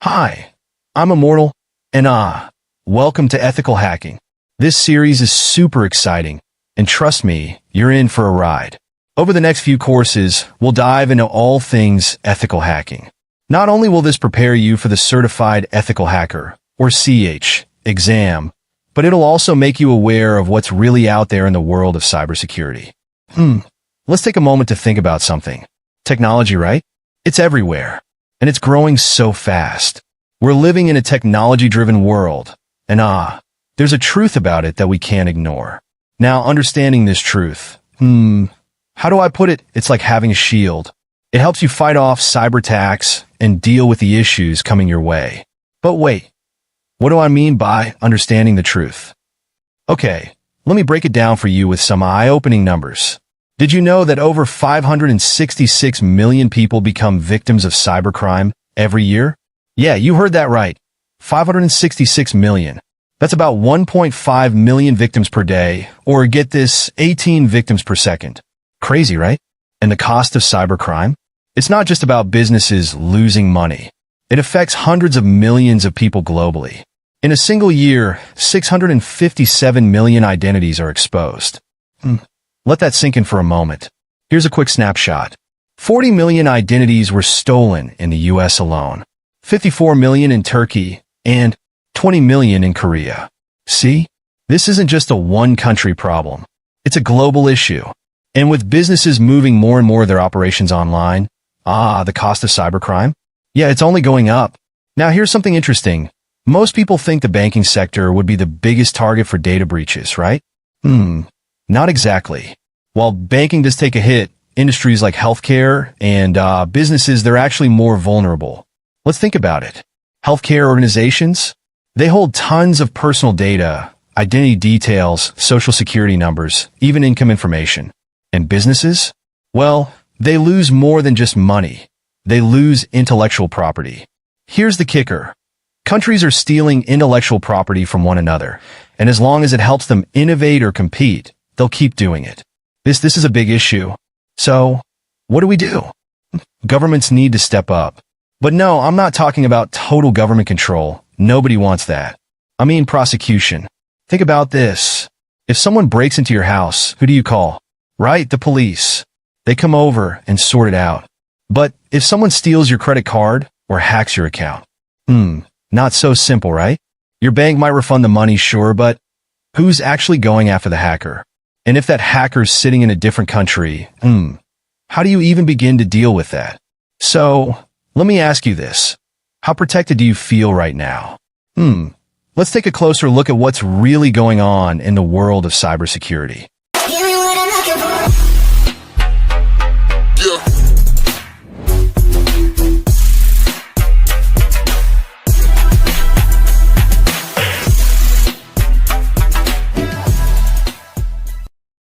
Hi, I'm Immortal, and welcome to Ethical Hacking. This series is super exciting, and trust me, you're in for a ride. Over the next few courses, we'll dive into all things ethical hacking. Not only will this prepare you for the Certified Ethical Hacker, or CH, exam, but it'll also make you aware of what's really out there in the world of cybersecurity. Let's take a moment to think about something. Technology, right? It's everywhere, and it's growing so fast. We're living in a technology-driven world, and there's a truth about it that we can't ignore. Now, understanding this truth, how do I put it? It's like having a shield. It helps you fight off cyber attacks and deal with the issues coming your way. But wait, what do I mean by understanding the truth? Okay, let me break it down for you with some eye-opening numbers. Did you know that over 566 million people become victims of cybercrime every year? Yeah, you heard that right. 566 million. That's about 1.5 million victims per day, or get this, 18 victims per second. Crazy, right? And the cost of cybercrime? It's not just about businesses losing money. It affects hundreds of millions of people globally. In a single year, 657 million identities are exposed. Let that sink in for a moment. Here's a quick snapshot. 40 million identities were stolen in the US alone, 54 million in Turkey, and 20 million in Korea. See? This isn't just a one-country problem. It's a global issue. And with businesses moving more and more of their operations online, the cost of cybercrime? Yeah, it's only going up. Now, here's something interesting. Most people think the banking sector would be the biggest target for data breaches, right? Not exactly. While banking does take a hit, industries like healthcare and businesses, they're actually more vulnerable. Let's think about it. Healthcare organizations, they hold tons of personal data, identity details, social security numbers, even income information. And businesses? Well, they lose more than just money. They lose intellectual property. Here's the kicker. Countries are stealing intellectual property from one another, and as long as it helps them innovate or compete, they'll keep doing it. This is a big issue. So, what do? Governments need to step up. But no, I'm not talking about total government control. Nobody wants that. I mean prosecution. Think about this. If someone breaks into your house, who do you call? Right, the police. They come over and sort it out. But if someone steals your credit card or hacks your account, not so simple, right? Your bank might refund the money, sure, but who's actually going after the hacker? And if that hacker's sitting in a different country, how do you even begin to deal with that? So, let me ask you this. How protected do you feel right now? Let's take a closer look at what's really going on in the world of cybersecurity. Yeah.